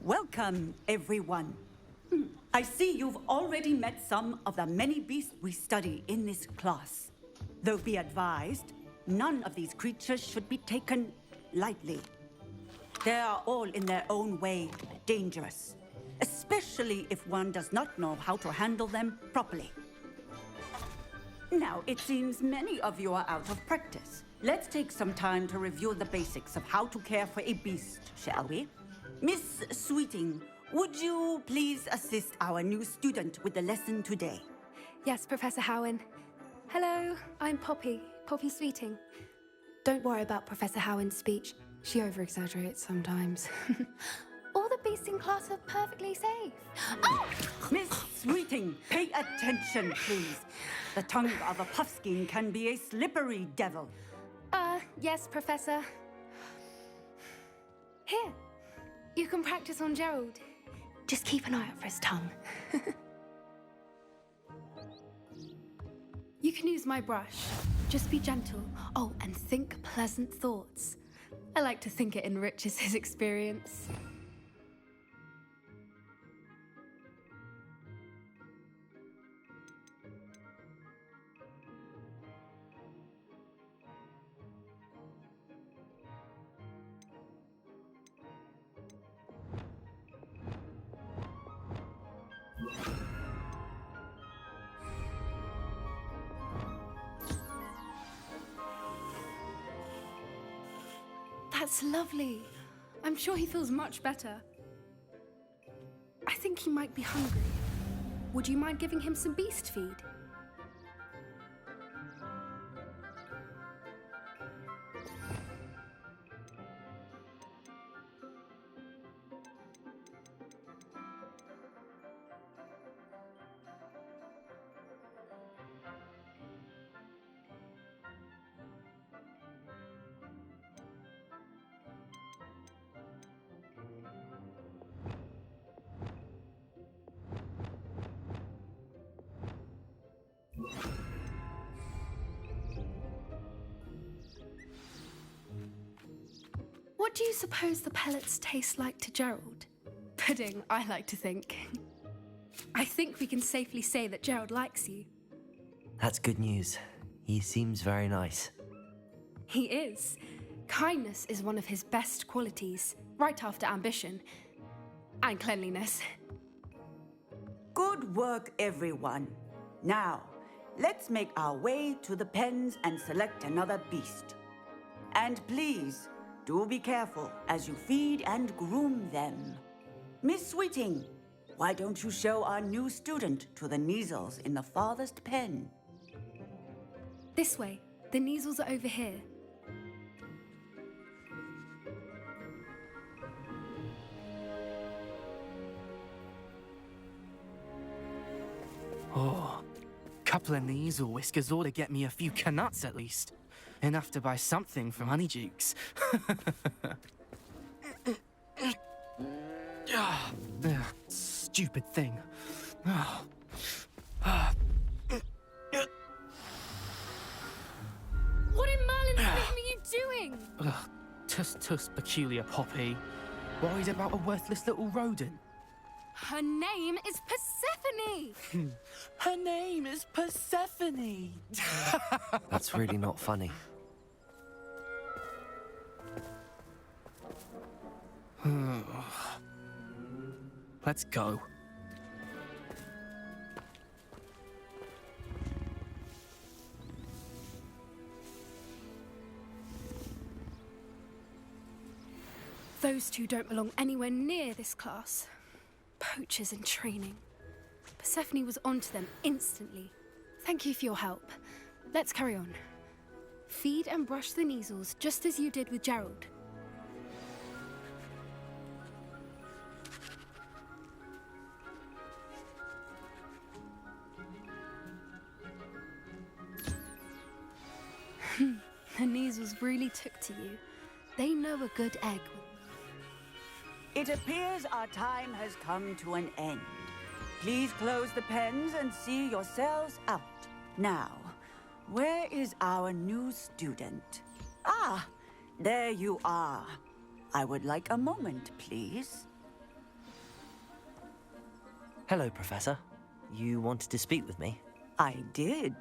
Welcome, everyone. I see you've already met some of the many beasts we study in this class. Though be advised, none of these creatures should be taken lightly. They are all in their own way dangerous, especially if one does not know how to handle them properly. Now, it seems many of you are out of practice. Let's take some time to review the basics of how to care for a beast, shall we? Miss Sweeting, would you please assist our new student with the lesson today? Yes, Professor Howen. Hello, I'm Poppy Sweeting. Don't worry about Professor Howen's speech. She over-exaggerates sometimes. All the beasts in class are perfectly safe. Oh! Miss Sweeting, pay attention, please. The tongue of a puffskein can be a slippery devil. Yes, Professor. Here, you can practice on Gerald. Just keep an eye out for his tongue. You can use my brush. Just be gentle. Oh, and think pleasant thoughts. I like to think it enriches his experience. That's lovely. I'm sure he feels much better. I think he might be hungry. Would you mind giving him some beast feed? What do you suppose the pellets taste like to Gerald? Pudding, I like to think. I think we can safely say that Gerald likes you. That's good news. He seems very nice. He is. Kindness is one of his best qualities, right after ambition. And cleanliness. Good work, everyone. Now, let's make our way to the pens and select another beast. And please, do be careful as you feed and groom them. Miss Sweeting, why don't you show our new student to the Neasels in the farthest pen? This way. The Neasels are over here. Oh, couple of Neasel whiskers ought to get me a few canuts at least. Enough to buy something from Honeydukes. Stupid thing. What in Merlin's name are you doing? Tuss, peculiar Poppy. Worried about a worthless little rodent? Her name is Persephone! Her name is Persephone! That's really not funny. Let's go. Those two don't belong anywhere near this class. Poachers in training. Persephone was onto them instantly. Thank you for your help. Let's carry on. Feed and brush the Neasels just as you did with Gerald. The Neasels really took to you. They know a good egg. It appears our time has come to an end. Please close the pens and see yourselves out. Now, where is our new student? Ah, there you are. I would like a moment, please. Hello, Professor. You wanted to speak with me? I did.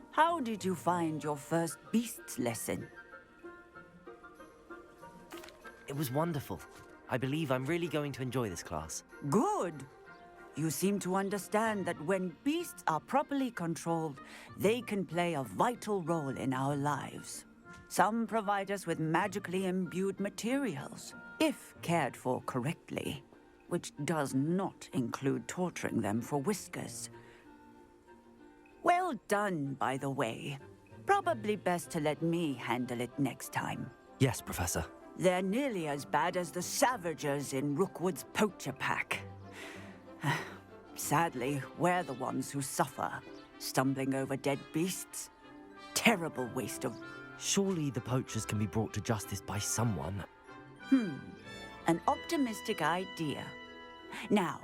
How did you find your first beasts lesson? It was wonderful. I believe I'm really going to enjoy this class. Good. You seem to understand that when beasts are properly controlled, they can play a vital role in our lives. Some provide us with magically imbued materials, if cared for correctly, which does not include torturing them for whiskers. Well done, by the way. Probably best to let me handle it next time. Yes, Professor. They're nearly as bad as the Savagers in Rookwood's poacher pack. Sadly, we're the ones who suffer, stumbling over dead beasts. Terrible waste of... Surely the poachers can be brought to justice by someone. An optimistic idea. Now,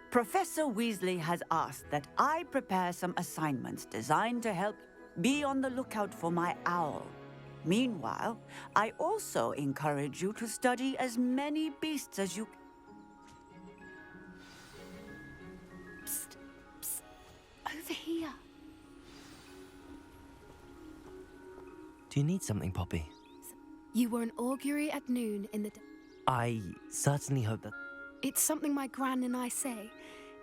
Professor Weasley has asked that I prepare some assignments designed to help be on the lookout for my owl. Meanwhile, I also encourage you to study as many beasts as you... Psst, psst. Over here. Do you need something, Poppy? You were an augury at noon in the... I certainly hope that... It's something my gran and I say.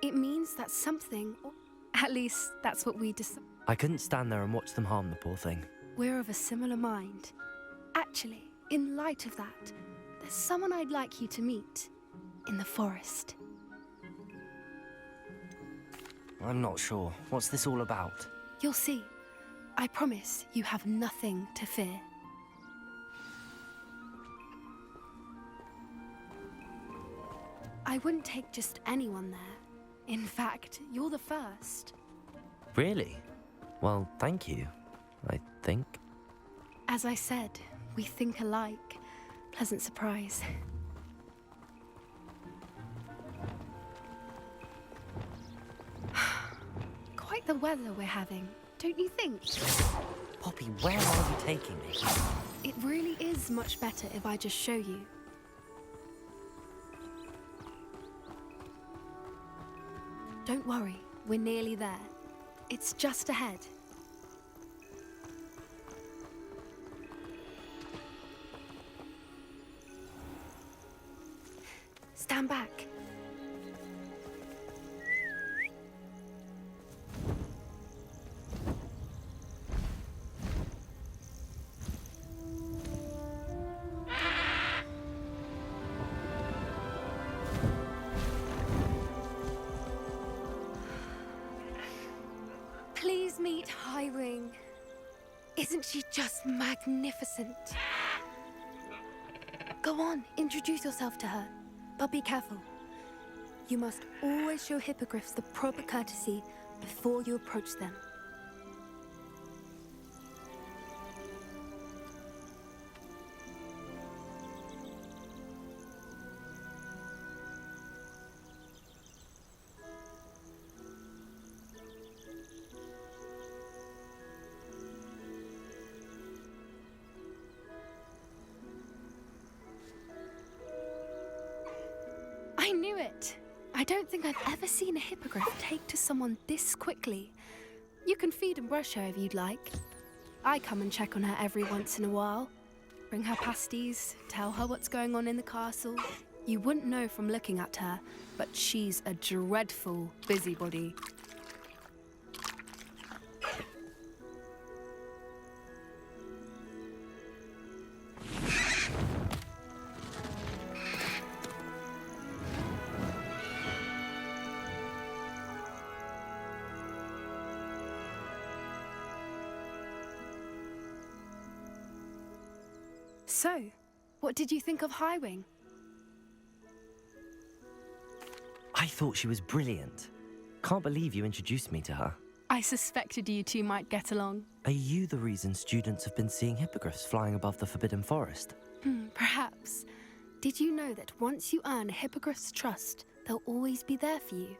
It means that something, or at least that's what we decide. I couldn't stand there and watch them harm the poor thing. We're of a similar mind. Actually, in light of that, there's someone I'd like you to meet in the forest. I'm not sure. What's this all about? You'll see. I promise you have nothing to fear. I wouldn't take just anyone there. In fact, you're the first. Really? Well, thank you, I think. As I said, we think alike. Pleasant surprise. Quite the weather we're having, don't you think? Poppy, where are you taking me? It really is much better if I just show you. Don't worry, we're nearly there. It's just ahead. Stand back. Please meet Highwing. Isn't she just magnificent? Go on, introduce yourself to her. But be careful. You must always show hippogriffs the proper courtesy before you approach them. I knew it! I don't think I've ever seen a hippogriff take to someone this quickly. You can feed and brush her if you'd like. I come and check on her every once in a while. Bring her pasties, tell her what's going on in the castle. You wouldn't know from looking at her, but she's a dreadful busybody. So, what did you think of Highwing? I thought she was brilliant. Can't believe you introduced me to her. I suspected you two might get along. Are you the reason students have been seeing hippogriffs flying above the Forbidden Forest? Perhaps. Did you know that once you earn a hippogriff's trust, they'll always be there for you?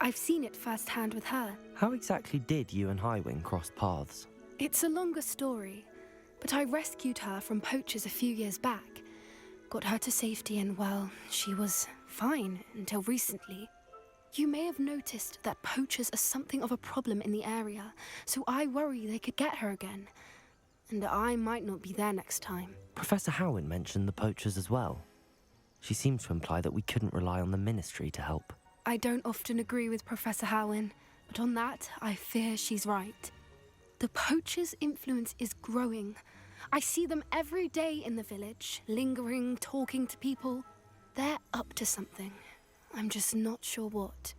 I've seen it firsthand with her. How exactly did you and Highwing cross paths? It's a longer story, but I rescued her from poachers a few years back. Got her to safety and, well, she was fine until recently. You may have noticed that poachers are something of a problem in the area, so I worry they could get her again. And I might not be there next time. Professor Howin mentioned the poachers as well. She seemed to imply that we couldn't rely on the Ministry to help. I don't often agree with Professor Howin, but on that, I fear she's right. The poachers' influence is growing. I see them every day in the village, lingering, talking to people. They're up to something. I'm just not sure what.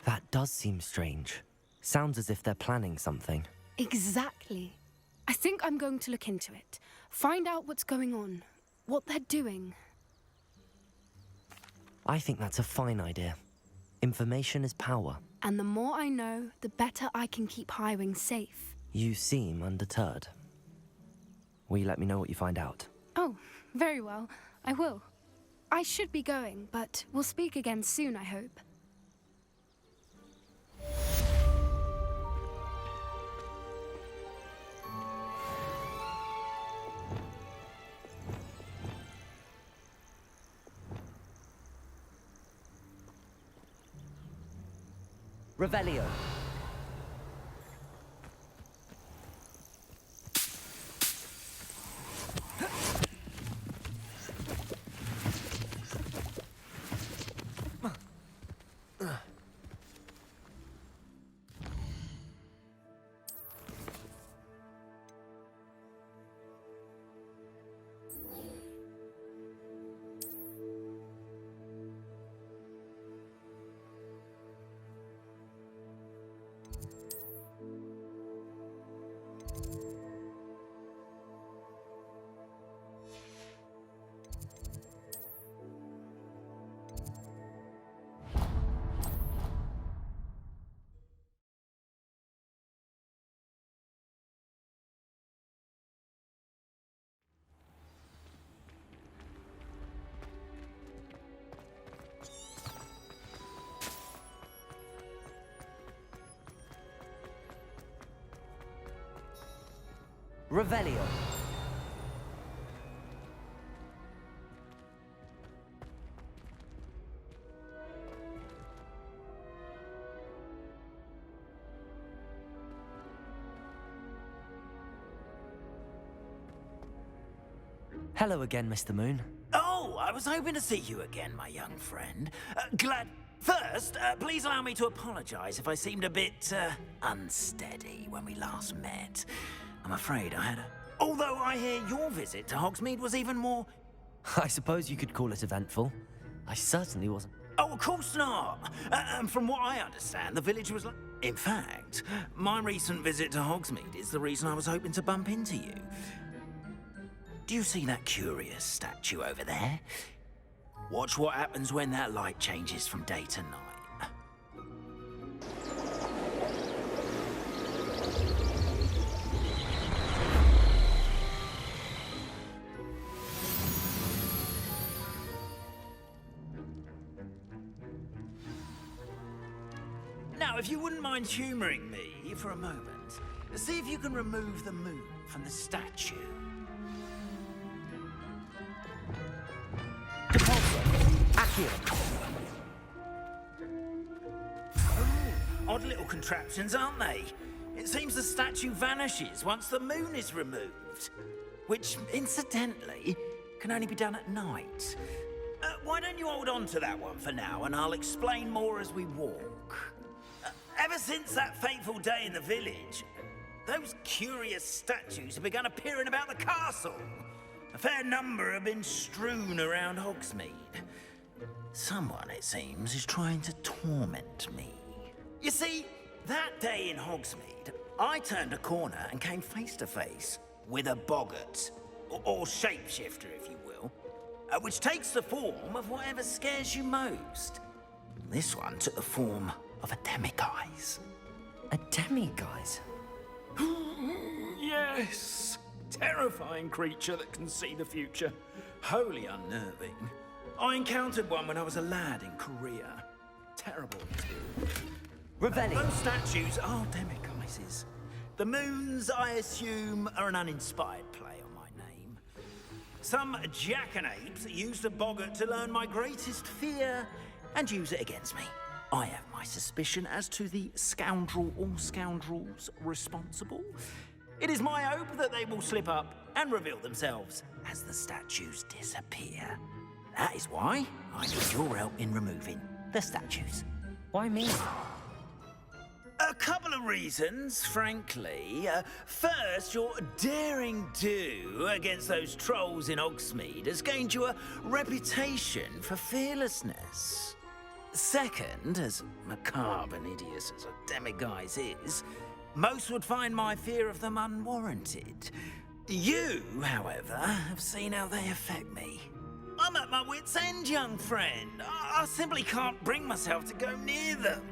That does seem strange. Sounds as if they're planning something. Exactly. I think I'm going to look into it. Find out what's going on, what they're doing. I think that's a fine idea. Information is power. And the more I know, the better I can keep Highwing safe. You seem undeterred. Will you let me know what you find out? Oh, very well. I will. I should be going, but we'll speak again soon, I hope. Revelio. Revelio. Hello again, Mr. Moon. Oh, I was hoping to see you again, my young friend. Glad... First, please allow me to apologize if I seemed a bit, unsteady when we last met. I'm afraid I had a... Although I hear your visit to Hogsmeade was even more... I suppose you could call it eventful. I certainly wasn't. Oh, of course not. And from what I understand, the village was like... In fact, my recent visit to Hogsmeade is the reason I was hoping to bump into you. Do you see that curious statue over there? Watch what happens when that light changes from day to night. Now, if you wouldn't mind humoring me for a moment, see if you can remove the moon from the statue. Odd little contraptions, aren't they? It seems the statue vanishes once the moon is removed. Which, incidentally, can only be done at night. Why don't you hold on to that one for now, and I'll explain more as we walk. Ever since that fateful day in the village, those curious statues have begun appearing about the castle. A fair number have been strewn around Hogsmeade. Someone, it seems, is trying to torment me. You see, that day in Hogsmeade, I turned a corner and came face to face with a boggart, or shapeshifter, if you will, which takes the form of whatever scares you most. This one took the form of a demiguise. A demiguise? Yes. Terrifying creature that can see the future. Wholly unnerving. I encountered one when I was a lad in Korea. Terrible experience. Revelio. Those statues are demiguises. The moons, I assume, are an uninspired play on my Some jackanapes used a boggart to learn my greatest fear and use it against me. I have my suspicion as to the scoundrel or scoundrels responsible. It is my hope that they will slip up and reveal themselves as the statues disappear. That is why I need your help in removing the statues. Why me? A couple of reasons, frankly. First, your daring do against those trolls in Hogsmeade has gained you a reputation for fearlessness. Second, as macabre and hideous as a demiguise is, most would find my fear of them unwarranted. You, however, have seen how they affect me. I'm at my wit's end, young friend. I simply can't bring myself to go near them.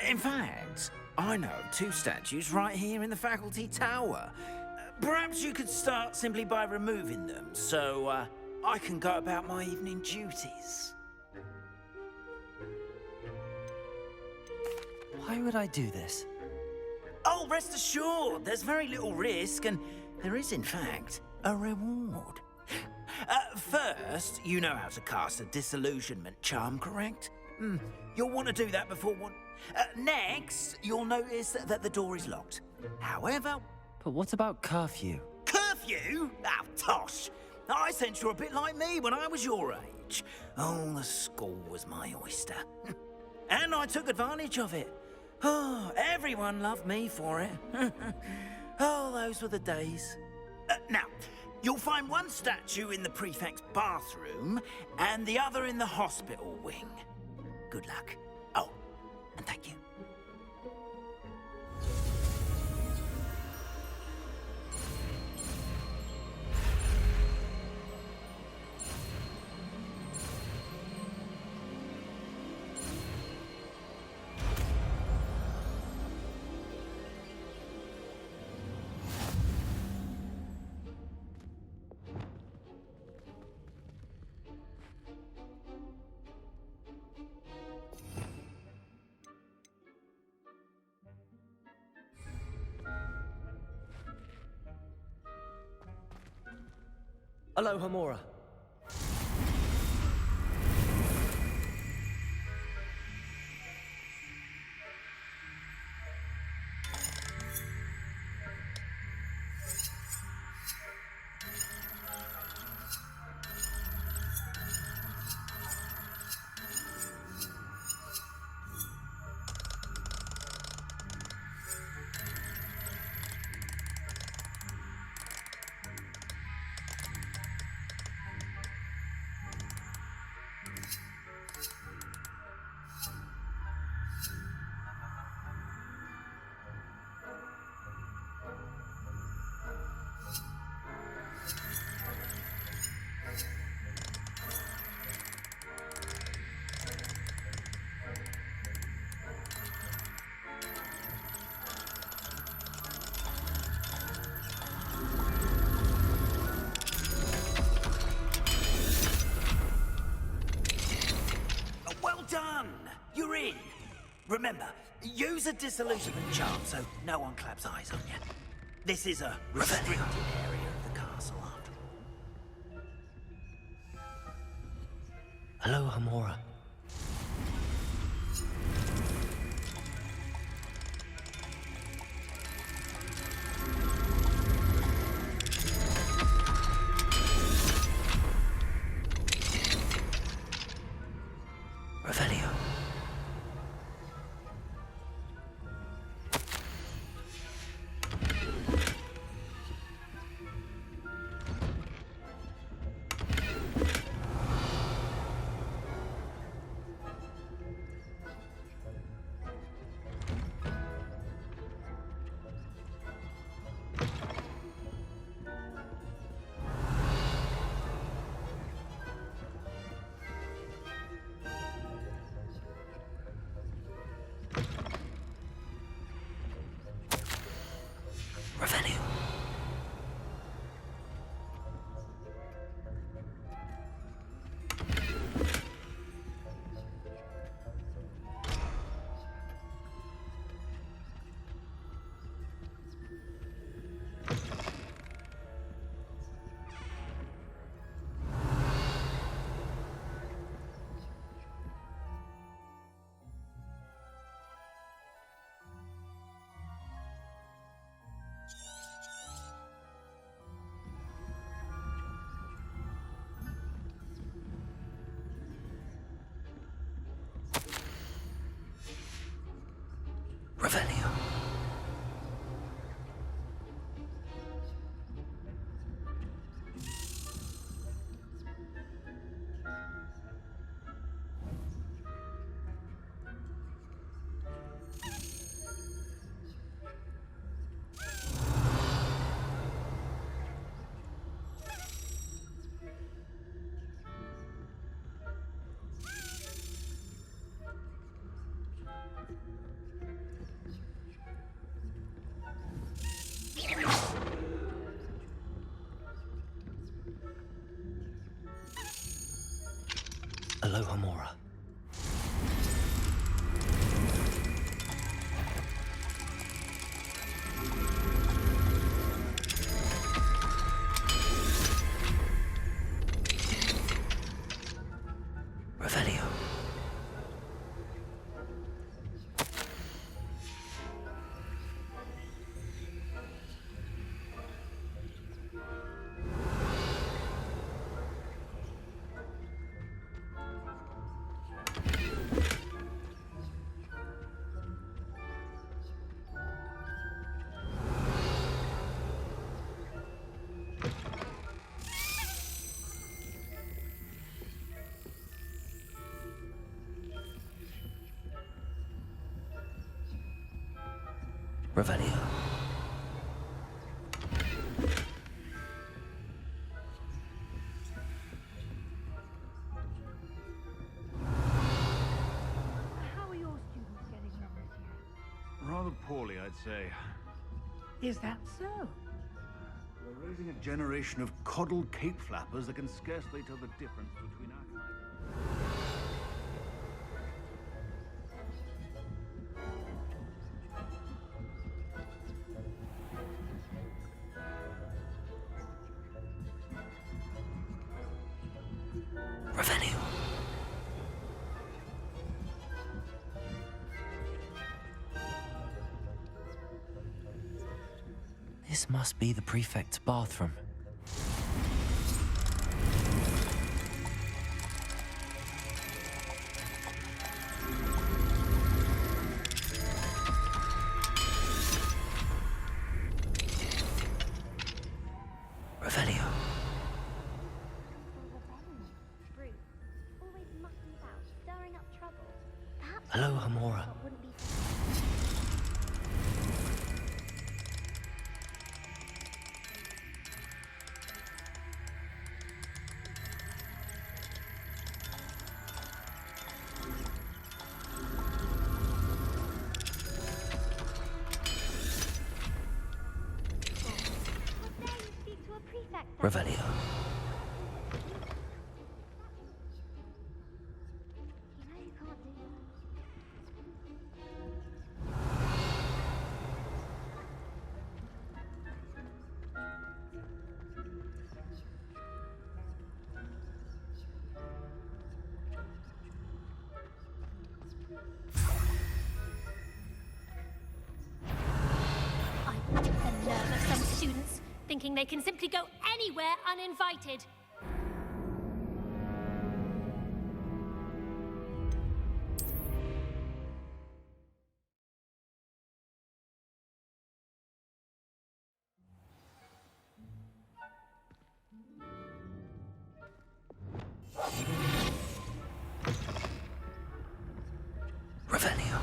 In fact, I know of 2 statues right here in the faculty tower. Perhaps you could start simply by removing them, so I can go about my evening duties. Why would I do this? Oh, rest assured, there's very little risk, and there is, in fact, a reward. First, you know how to cast a disillusionment charm, correct? You'll want to do that before one... next, you'll notice that the door is locked. However... But what about curfew? Curfew? Oh, tosh! I sense you're a bit like me when I was your age. Oh, the school was my oyster. And I took advantage of it. Oh, everyone loved me for it. Oh, those were the days. Now, you'll find one statue in the prefect's bathroom and the other in the hospital wing. Good luck. Oh, and thank you. Aloha Mora. You're in. Remember, use a disillusionment charm so no one claps eyes on you. This is a restricted area of the castle after all. Aloha Mora. Revelio. Revelio. Alohomora. Revelio. Revelio. How are your students getting on this year? Rather poorly, I'd say. Is that so? We're raising a generation of coddled cape flappers that can scarcely tell the difference between our kind. Revelio. This must be the prefect's bathroom. Revelio. Brute. Always mucking about, stirring up trouble. Perhaps Alohomora. wouldn't be How dare you speak to a prefect that way? Revelio. You know you can't do that. The nerve of some students, thinking they can simply go anywhere uninvited. Revelio.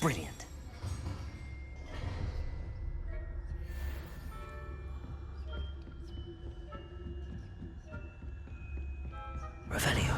Brilliant. Revelio.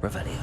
Revelio.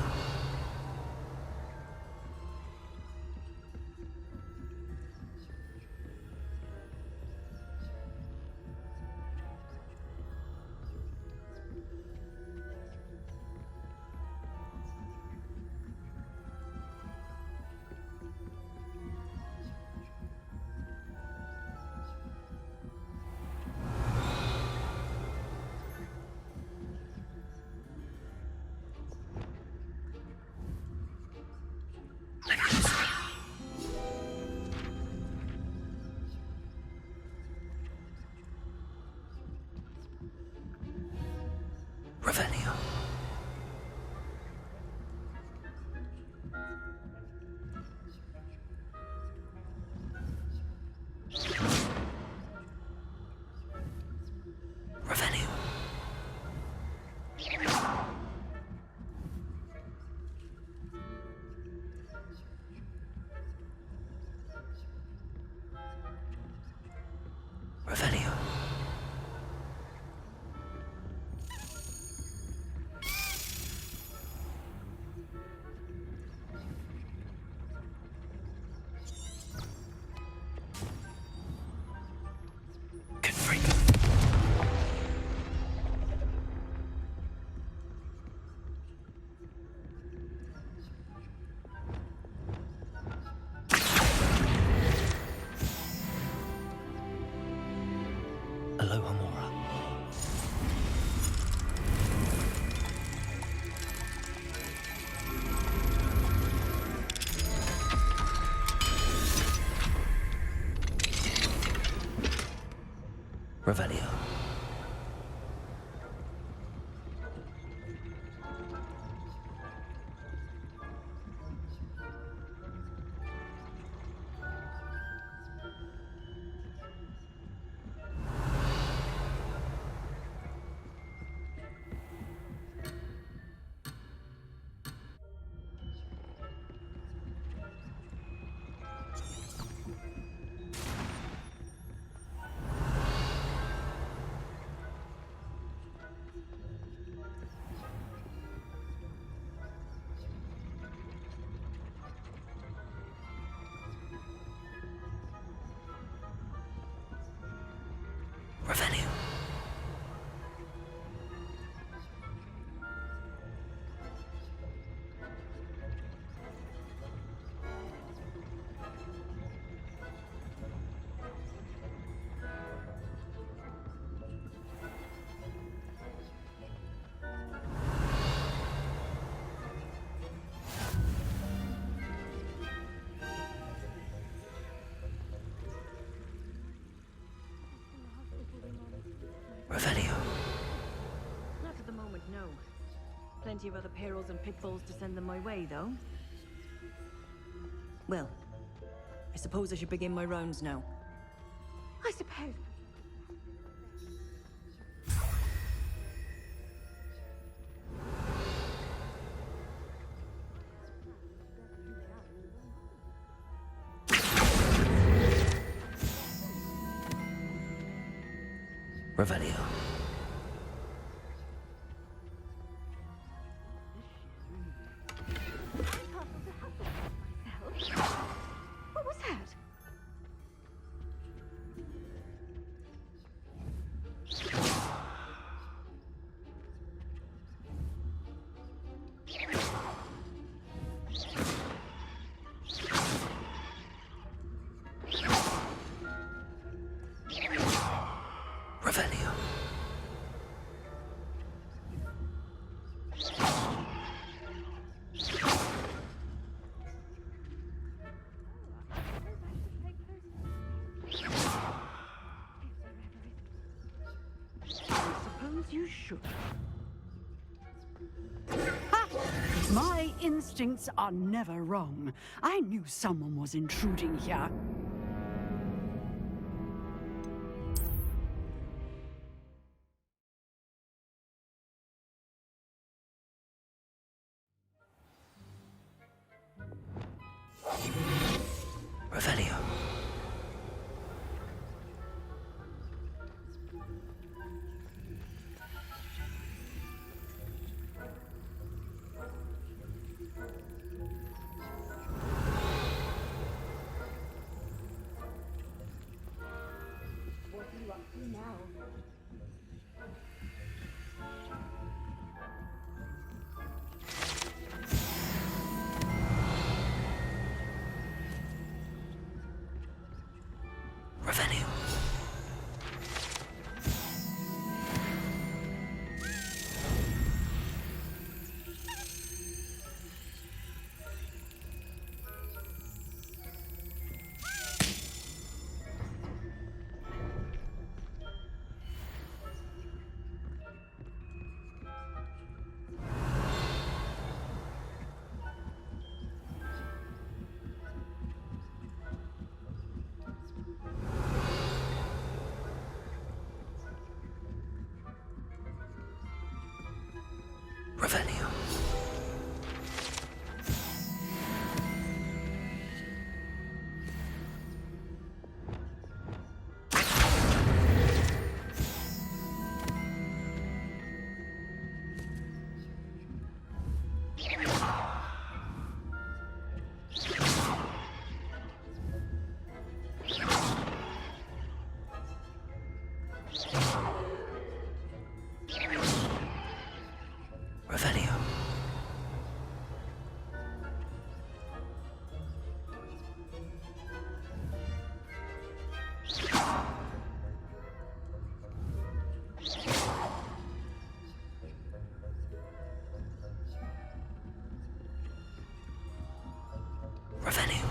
Revelio. Revelio. Revelio. Confringo. Aloha Mora. Revelio. Revelio. Revelio. Not at the moment, no. Plenty of other perils and pitfalls to send them my way, though. Well, I suppose I should begin my rounds now. I suppose. Revelio. What was that? Revelio. Suppose you should. My instincts are never wrong. I knew someone was intruding here. Revelio. Now. Revenue. Revenue. Revenue. Revenue.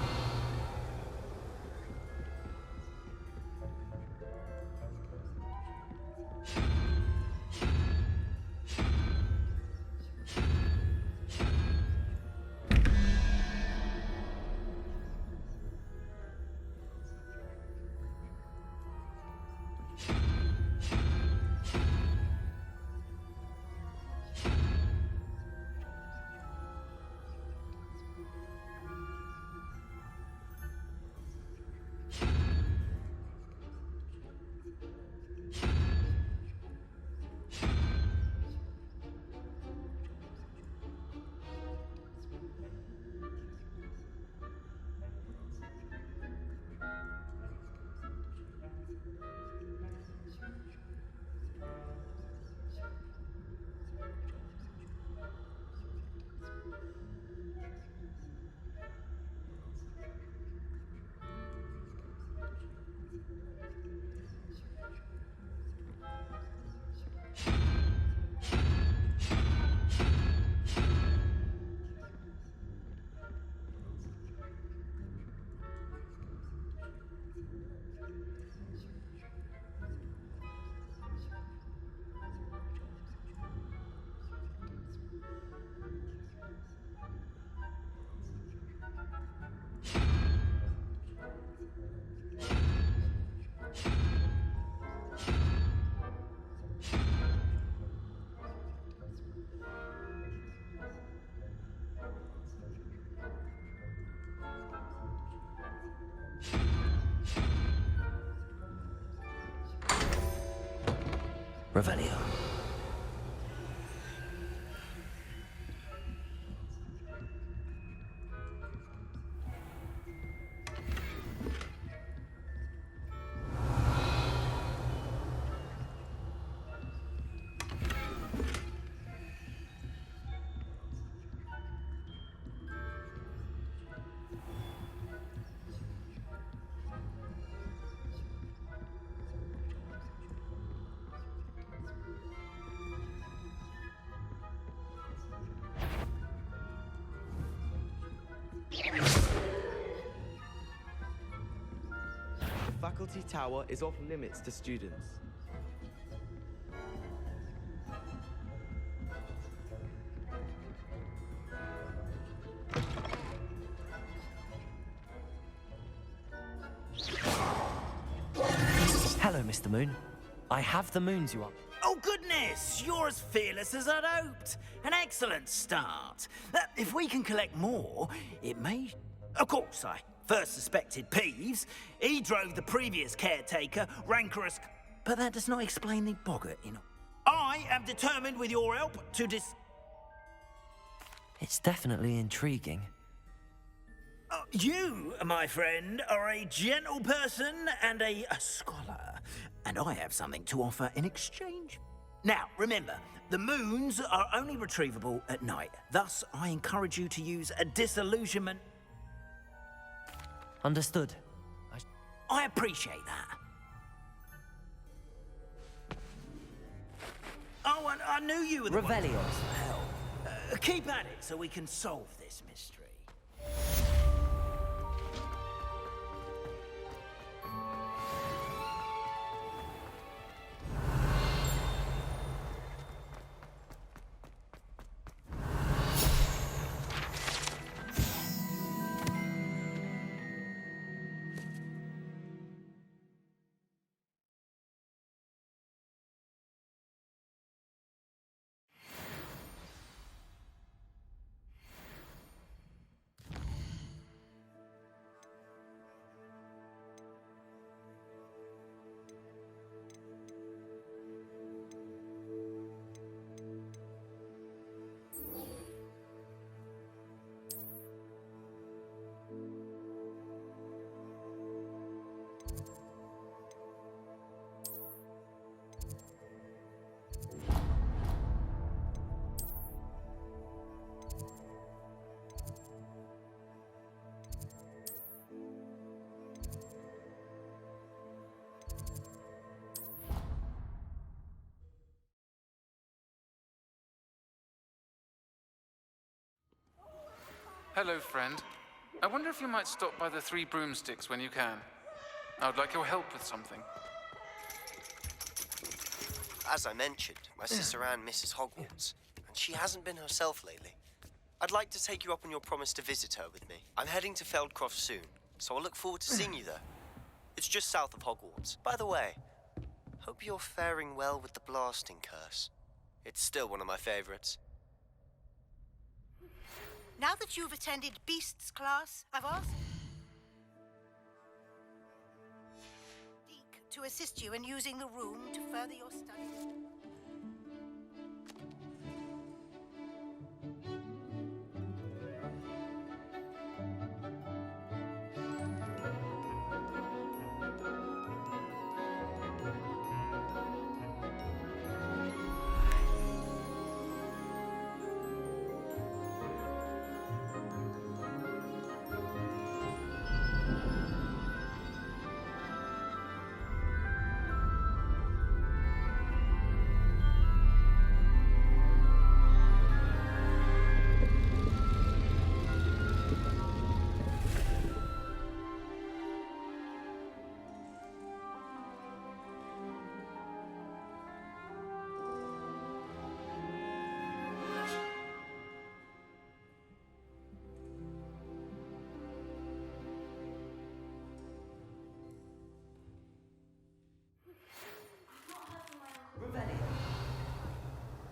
Revenue. The faculty tower is off limits to students. Hello, Mr. Moon. I have the moons you want. Oh, goodness! You're as fearless as I'd hoped. An excellent start. If we can collect more, it may... Of course, I first suspected Peeves. He drove the previous caretaker, rancorous... But that does not explain the boggart, you know. I am determined with your help to It's definitely intriguing. You, my friend, are a gentle person and a scholar. and I have something to offer in exchange. Now, remember, the moons are only retrievable at night. Thus, I encourage you to use a disillusionment. Understood. I appreciate that. Oh, and I knew you were the Revelio. Hell, keep at it so we can solve this mystery. Hello, friend. I wonder if you might stop by the Three Broomsticks when you can. I would like your help with something. As I mentioned, my sister Anne misses Hogwarts, and she hasn't been herself lately. I'd like to take you up on your promise to visit her with me. I'm heading to Feldcroft soon, so I look forward to seeing you there. It's just south of Hogwarts. By the way, hope you're faring well with the blasting curse. It's still one of my favorites. Now that you've attended Beasts class, I've asked Deke to assist you in using the room to further your studies.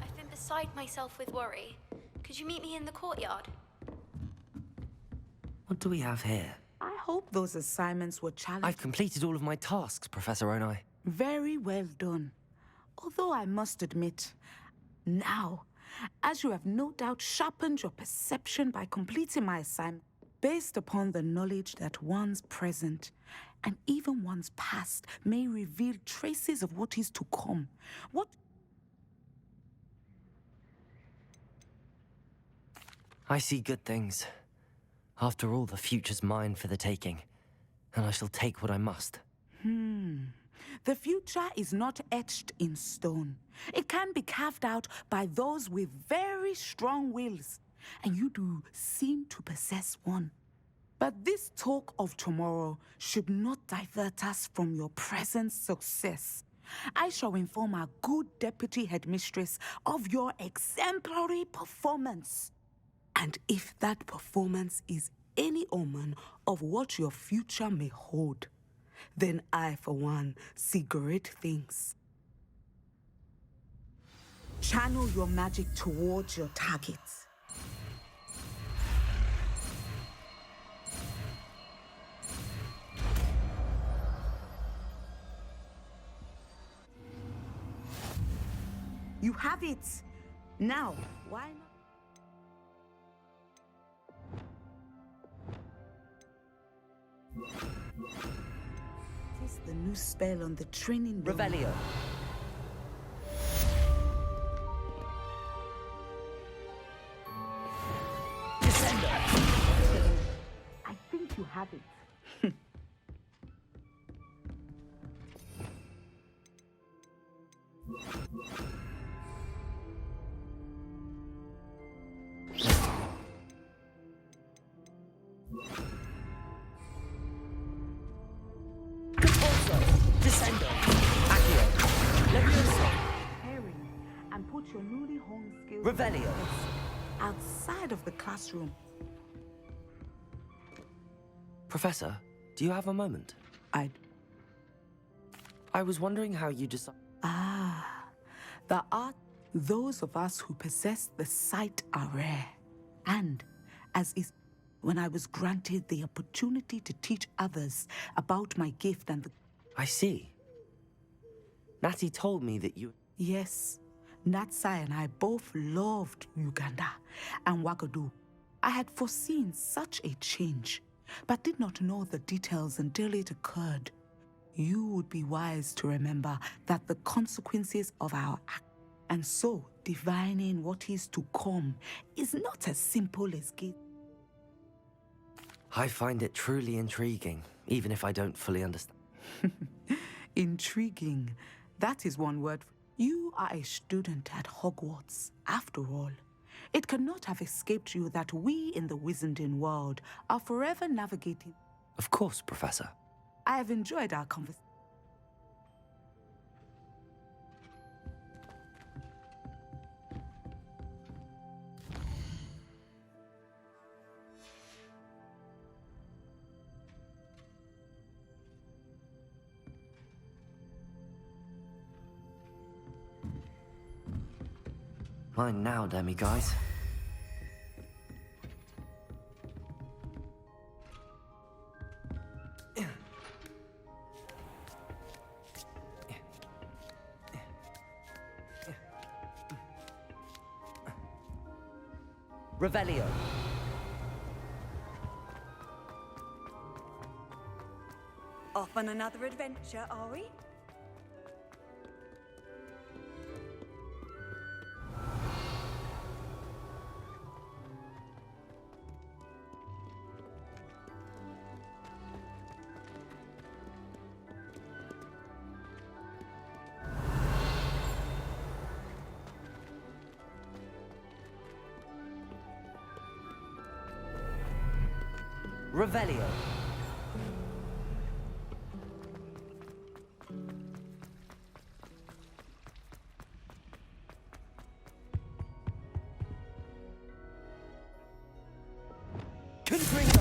I've been beside myself with worry. Could you meet me in the courtyard? What do we have here? I hope those assignments were challenging. I've completed all of my tasks, Professor Onai. Very well done. Although I must admit, now, as you have no doubt sharpened your perception by completing my assignment, based upon the knowledge that one's present and even one's past may reveal traces of what is to come. What? I see good things. After all, the future's mine for the taking, and I shall take what I must. The future is not etched in stone. It can be carved out by those with very strong wills, and you do seem to possess one. But this talk of tomorrow should not divert us from your present success. I shall inform our good deputy headmistress of your exemplary performance. And if that performance is any omen of what your future may hold, then I, for one, see great things. Channel your magic towards your targets. You have it. Now, why not? It is the new spell on the training room. Revelio. I think you have it. Descendo. Accio. Levioso. Harry, and put your newly honed skills Revelio. outside of the classroom. Professor, do you have a moment? I was wondering how you decide. The art, those of us who possess the sight are rare. And, as is, when I was granted the opportunity to teach others about my gift and the... I see. Natty told me that you... Yes, Natsai and I both loved Uganda and Wagadu. I had foreseen such a change, but did not know the details until it occurred. You would be wise to remember that the consequences of our act, and so divining what is to come, is not as simple as gift. I find it truly intriguing, even if I don't fully understand. Intriguing. That is one word. You are a student at Hogwarts, after all. It cannot have escaped you that we in the Wizarding world are forever navigating. Of course, Professor. I have enjoyed our conversation. Mine now, demi-guys. Revelio. Off on another adventure, are we? Revelio. Confringo.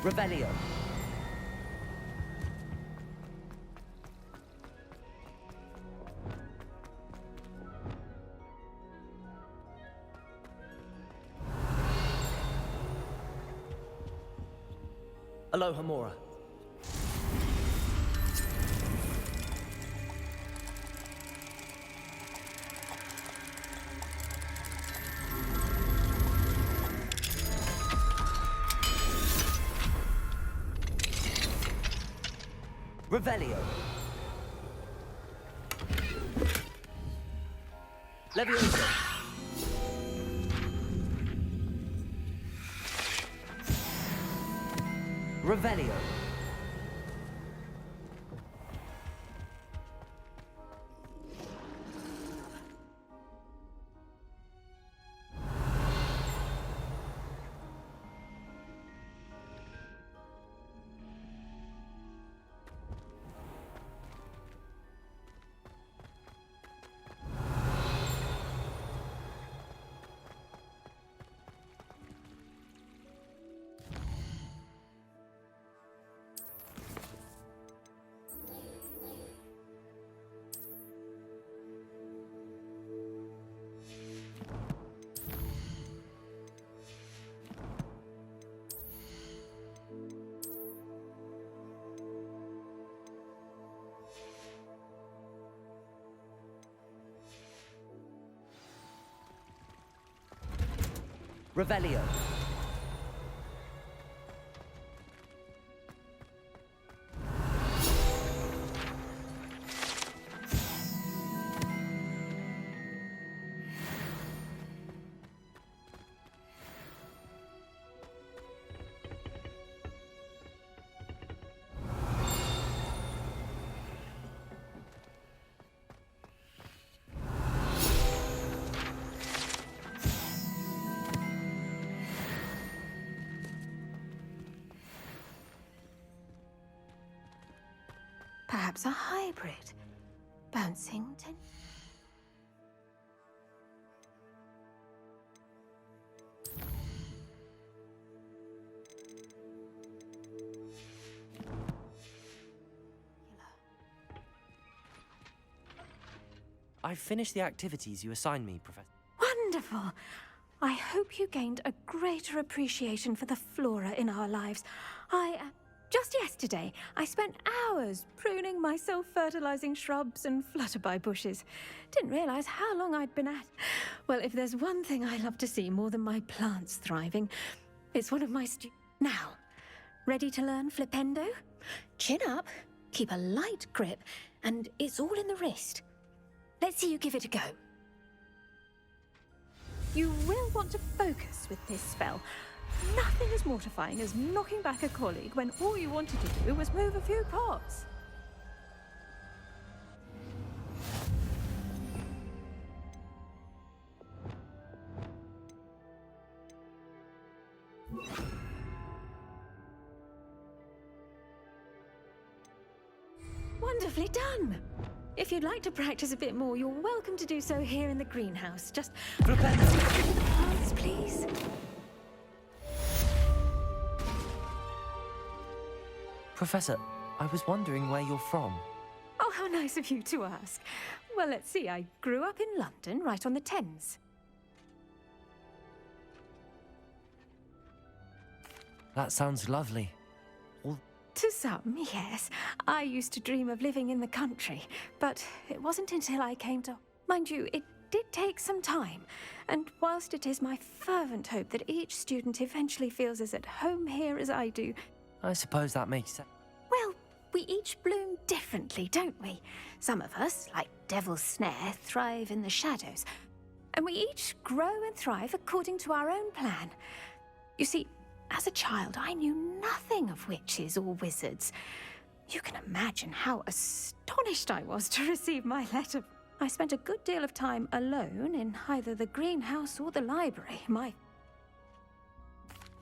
Revelio. Aloha Mora. Revelio. Levioso. Revelio. Revelio. Perhaps a hybrid. Bouncing ten... I've finished the activities you assigned me, Professor. Wonderful! I hope you gained a greater appreciation for the flora in our lives. Just yesterday, I spent hours pruning my self-fertilizing shrubs and flutterby bushes. Didn't realize how long I'd been at. Well, if there's one thing I love to see more than my plants thriving, it's one of my Now, ready to learn flipendo? Chin up, keep a light grip, and it's all in the wrist. Let's see you give it a go. You will want to focus with this spell. Nothing as mortifying as knocking back a colleague when all you wanted to do was move a few pots. Wonderfully done! If you'd like to practice a bit more, you're welcome to do so here in the greenhouse. Just... Plants, please. Professor, I was wondering where you're from. Oh, how nice of you to ask. Well, let's see. I grew up in London, right on the Thames. That sounds lovely. To some, yes. I used to dream of living in the country, but it wasn't until I came to... Mind you, it did take some time. And whilst it is my fervent hope that each student eventually feels as at home here as I do... I suppose that makes sense. Well, we each bloom differently, don't we? Some of us, like Devil's Snare, thrive in the shadows. And we each grow and thrive according to our own plan. You see, as a child, I knew nothing of witches or wizards. You can imagine how astonished I was to receive my letter. I spent a good deal of time alone in either the greenhouse or the library.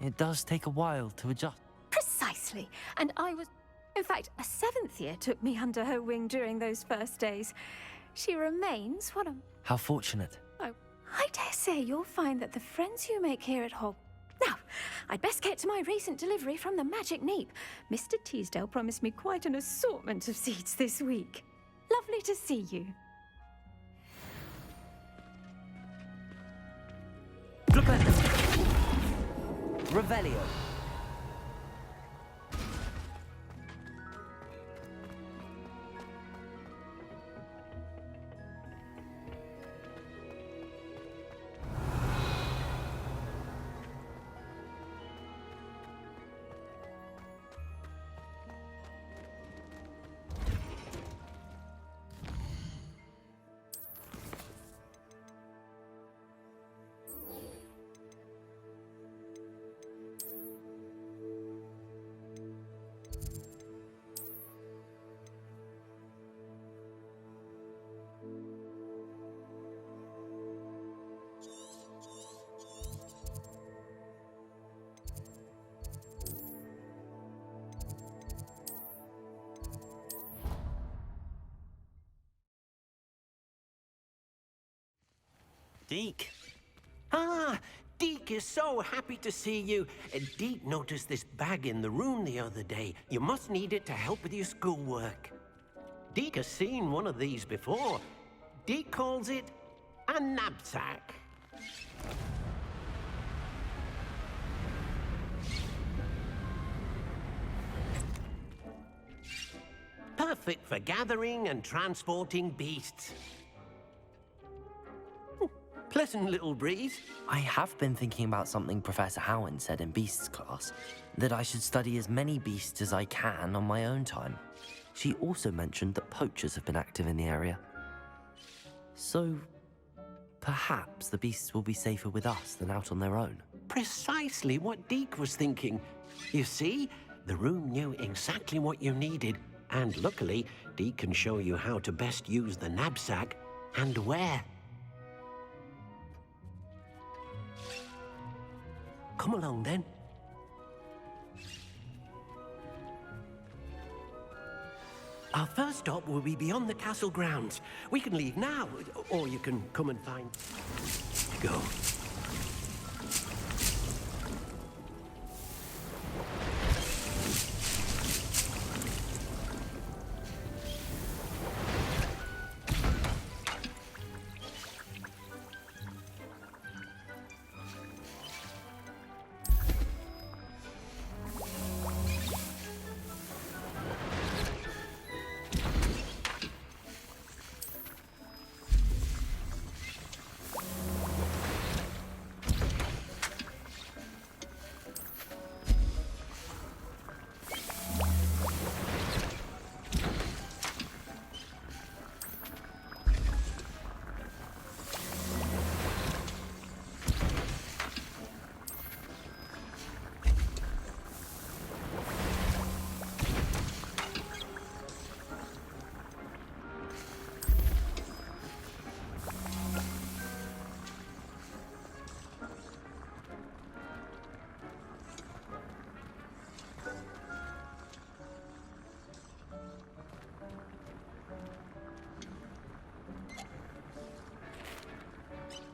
It does take a while to adjust. Precisely. And I was... In fact, a 7th year took me under her wing during those first days. She remains one of... How fortunate. Oh, I dare say you'll find that the friends you make here at Hogwarts... Now, I'd best get to my recent delivery from the Magic Neep. Mr. Teasdale promised me quite an assortment of seeds this week. Lovely to see you. Revelio. Deke. Ah, Deke is so happy to see you. Deke noticed this bag in the room the other day. You must need it to help with your schoolwork. Deke has seen one of these before. Deke calls it a knapsack. Perfect for gathering and transporting beasts. Pleasant little breeze. I have been thinking about something Professor Howard said in Beasts class, that I should study as many beasts as I can on my own time. She also mentioned that poachers have been active in the area. So, perhaps the beasts will be safer with us than out on their own. Precisely what Deke was thinking. You see, the room knew exactly what you needed, and luckily, Deke can show you how to best use the knapsack and where. Come along, then. Our first stop will be beyond the castle grounds. We can leave now, or you can come and find... Go.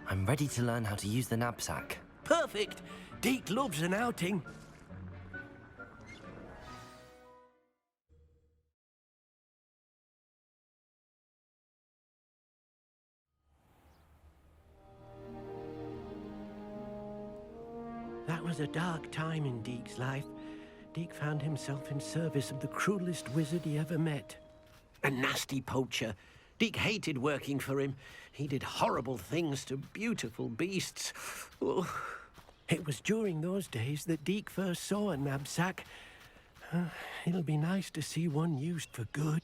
I'm ready to learn how to use the knapsack. Perfect! Deke loves an outing. That was a dark time in Deke's life. Deke found himself in service of the cruelest wizard he ever met. A nasty poacher. Deke hated working for him. He did horrible things to beautiful beasts. Oh. It was during those days that Deke first saw a knapsack. It'll be nice to see one used for good.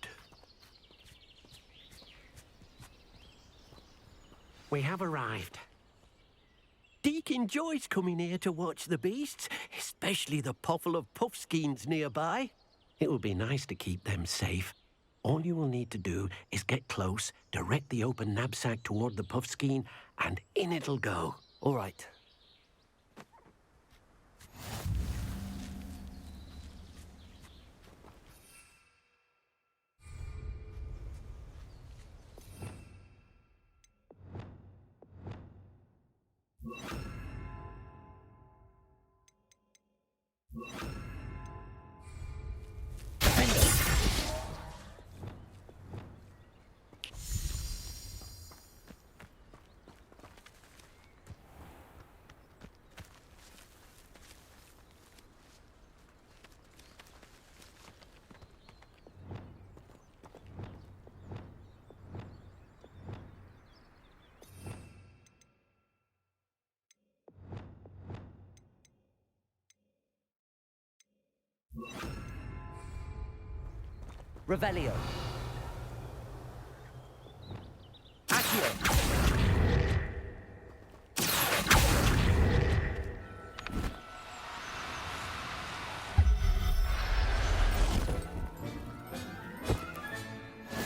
We have arrived. Deke enjoys coming here to watch the beasts, especially the puffle of puffskeins nearby. It will be nice to keep them safe. All you will need to do is get close, direct the open knapsack toward the puffskein, and in it'll go. All right. Revelio. Accio.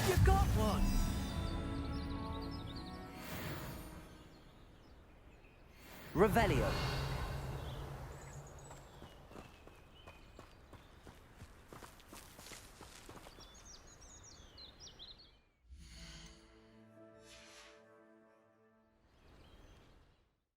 You got one! Revelio.